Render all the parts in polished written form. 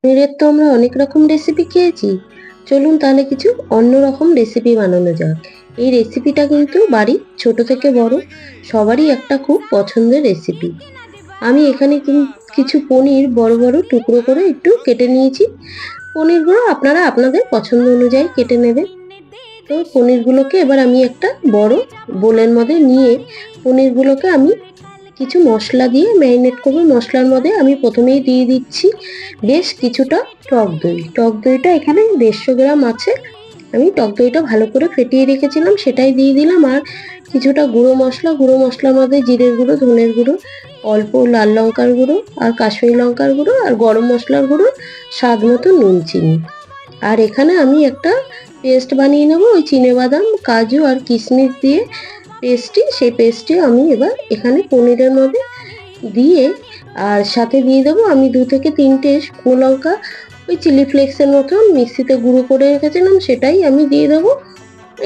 পনিরের তো আমরা অনেক রকম রেসিপি খেয়েছি। চলুন তাহলে কিছু অন্য রকম রেসিপি বানানো যাক। এই রেসিপিটা কিন্তু বাড়ির ছোট থেকে বড় সবারই একটা খুব পছন্দের রেসিপি। আমি এখানে কিছু পনির বড় বড় টুকরো করে একটু কেটে নিয়েছি। পনিরগুলো আপনারা আপনাদের পছন্দ অনুযায়ী কেটে নেবেন। তো পনিরগুলোকে এবার আমি একটা বড় বোলের মধ্যে নিয়ে পনিরগুলোকে আমি কিছু মশলা দিয়ে ম্যারিনেট করবো। মশলার মধ্যে আমি প্রথমেই দিয়ে দিচ্ছি বেশ কিছুটা টক দই। টক দইটা এখানে 150 গ্রাম আছে। আমি টক দইটা ভালো করে ফেটিয়ে রেখেছিলাম, সেটাই দিয়ে দিলাম। আর কিছুটা গুঁড়ো মশলার মধ্যে জিরের গুঁড়ো, ধনের গুঁড়ো, অল্প লাল লঙ্কার গুঁড়ো আর কাশ্মীরি লঙ্কার গুঁড়ো আর গরম মশলার গুঁড়ো, স্বাদ মতো নুন, চিনি। আর এখানে আমি একটা পেস্ট বানিয়ে নেবো ওই চিনেবাদাম, কাজু আর কিশমিশ দিয়ে সেই পেস্টটি আমি এবার এখানে পনিরের মধ্যে দিয়ে, আর সাথে দিয়ে দেবো আমি 2 থেকে 3টে শুকনো লঙ্কা ওই চিলি ফ্লেক্সের মতন মিক্সিতে গুঁড়ো করে রেখেছিলাম, সেটাই আমি দিয়ে দেবো।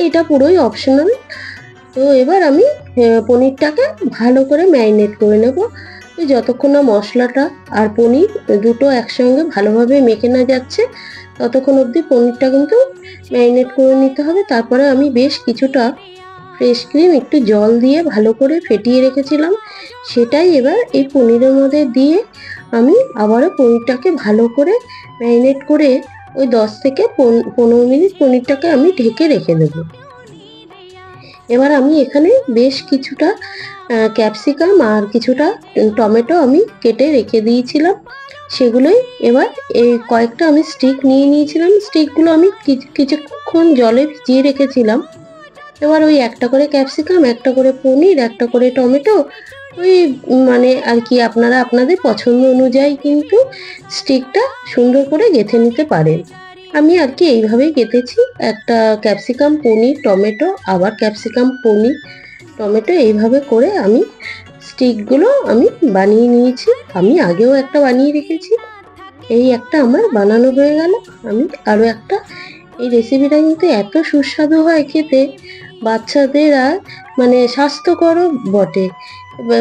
এটা পুরোই অপশনাল। তো এবার আমি পনিরটাকে ভালো করে ম্যারিনেট করে নেব। যতক্ষণ না মশলাটা আর পনির দুটো একসঙ্গে ভালোভাবে মেখে না যাচ্ছে ততক্ষণ অবধি পনিরটা কিন্তু ম্যারিনেট করে নিতে হবে। তারপরে আমি বেশ কিছুটা ফ্রেশ ক্রিম একটু জল দিয়ে ভালো করে ফেটিয়ে রেখেছিলাম, সেটাই এবার এই পনিরের মধ্যে দিয়ে আমি আবারও পনিরটাকে ভালো করে ম্যারিনেট করে ওই 10 থেকে 15 মিনিট পনিরটাকে আমি ঢেকে রেখে দেবো। এবার আমি এখানে বেশ কিছুটা ক্যাপসিকাম আর কিছুটা টমেটো আমি কেটে রেখে দিয়েছিলাম, সেগুলোই এবার এই কয়েকটা আমি স্টিক নিয়ে নিয়েছিলাম। স্টিকগুলো আমি কিছুক্ষণ জলে ভিজিয়ে রেখেছিলাম। এবার ওই একটা করে ক্যাপসিকাম, একটা করে পনির, একটা করে টমেটো, ওই মানে আর কি আপনারা আপনাদের পছন্দ অনুযায়ী কিন্তু স্টিকটা সুন্দর করে গেঁথে নিতে পারেন। আমি আর কি এইভাবেই গেঁথেছি। একটা ক্যাপসিকাম, পনির, টমেটো, আবার ক্যাপসিকাম, পনির, টমেটো এইভাবে করে আমি স্টিকগুলো আমি বানিয়ে নিয়েছি। আমি আগেও একটা বানিয়ে রেখেছি। এই একটা আমার বানানো হয়ে গেল। আমি আরও একটা, এই রেসিপিটা কিন্তু এত সুস্বাদু হয় খেতে, বাচ্চাদের আর মানে স্বাস্থ্যকরও বটে।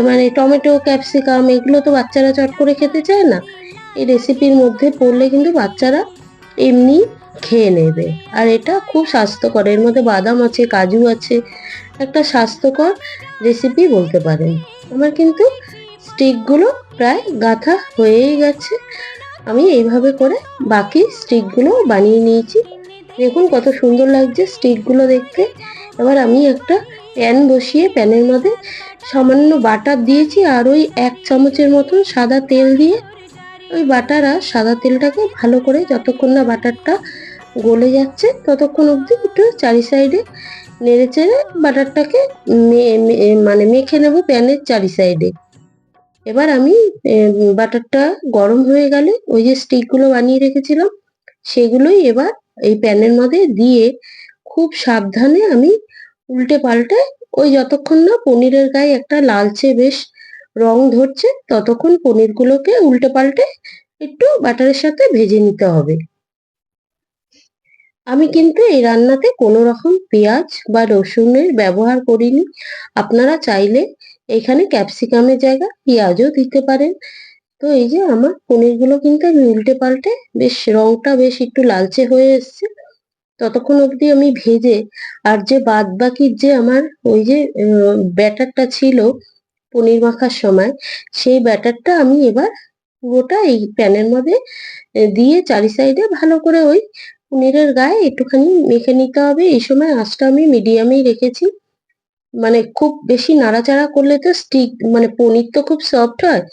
মানে টমেটো, ক্যাপসিকাম এগুলো তো বাচ্চারা চট করে খেতে চায় না। এই রেসিপির মধ্যে পড়লে কিন্তু বাচ্চারা এমনি খেয়ে নেবে। আর এটা খুব স্বাস্থ্যকর, এর মধ্যে বাদাম আছে, কাজু আছে, একটা স্বাস্থ্যকর রেসিপি বলতে পারেন। আমার কিন্তু স্টিকগুলো প্রায় গাঁথা হয়েই গেছে। আমি এইভাবে করে বাকি স্টিকগুলো বানিয়ে নিয়েছি। দেখুন কত সুন্দর লাগছে স্টিকগুলো দেখতে। এবার আমি একটা প্যান বসিয়ে প্যানের মধ্যে সামান্য বাটার দিয়েছি আর ওই 1 চামচের মতন সাদা তেল দিয়ে ওই বাটার আর সাদা তেলটাকে ভালো করে যতক্ষণ না বাটারটা গলে যাচ্ছে ততক্ষণ অবধি একটু চারি সাইডে নেড়ে চেড়ে বাটারটাকে মানে মেখে নেব প্যানের চারি সাইডে। এবার আমি বাটারটা গরম হয়ে গেলে ওই যে স্টিকগুলো বানিয়ে রেখেছিলাম সেগুলোই এবার এই প্যানের মধ্যে দিয়ে খুব সাবধানে আমি উল্টে পাল্টে ওই যতক্ষণ না পনিরের গায়ে একটা লালচে বেশ রং ধরছে ততক্ষণ পনিরগুলোকে উল্টে পাল্টে একটু বাটারের সাথে ভেজে নিতে হবে। আমি কিন্তু এই রান্নাতে কোনো রকম পেঁয়াজ বা রসুনের ব্যবহার করিনি। আপনারা চাইলে এখানে ক্যাপসিকামের জায়গায় পেঁয়াজও দিতে পারেন। তো এই যে আমার পনিরগুলো কিন্তু আমি উল্টে পাল্টে বেশ রংটা বেশ একটু লালচে হয়ে এসছে ততক্ষণ অবধি আমি ভেজে, আর যে বাদ বাকি যে আমার ওই যে ব্যাটারটা ছিল পনির মাখার সময়, সেই ব্যাটারটা আমি এবার পুরোটা এই প্যানের মধ্যে দিয়ে চারি সাইডে ভালো করে ওই পনিরের গায়ে একটুখানি মেখে নিতে হবে। এই সময় আঁচটা আমি মিডিয়ামেই রেখেছি। মানে খুব বেশি নাড়াচাড়া করলে তো স্টিক মানে পনির তো খুব সফট হয়,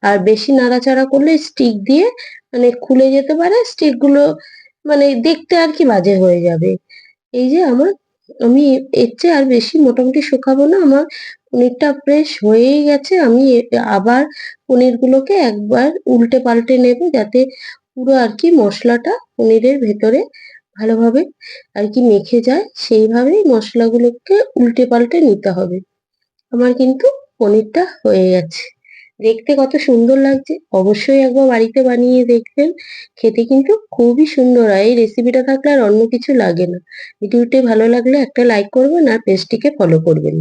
আর বেশি নাড়াচাড়া করলে স্টিক দিয়ে মানে খুলে যেতে পারে, স্টিকগুলো মানে দেখতে আর কি বাজে হয়ে যাবে। এই যে আমি এর চেয়ে আর বেশি মোটামুটি শুকাবো না। আমার পনিরটা বেশ হয়েই গেছে। আমি আবার পনিরগুলোকে একবার উল্টে পাল্টে নেব যাতে পুরো আর কি মশলাটা পনিরের ভেতরে ভালোভাবে আর কি মেখে যায়, সেইভাবেই মশলাগুলোকে উল্টে পাল্টে নিতে হবে। আমার কিন্তু পনিরটা হয়ে গেছে। দেখতে কত সুন্দর লাগছে, অবশ্যই একবার বাড়িতে বানিয়ে দেখবেন। খেতে কিন্তু খুবই সুন্দর হয়। এই রেসিপিটা থাকলে আর অন্য কিছু লাগে না। ভিডিওটি ভালো লাগলে একটা লাইক করবেন আর পেজটিকে ফলো করবেন।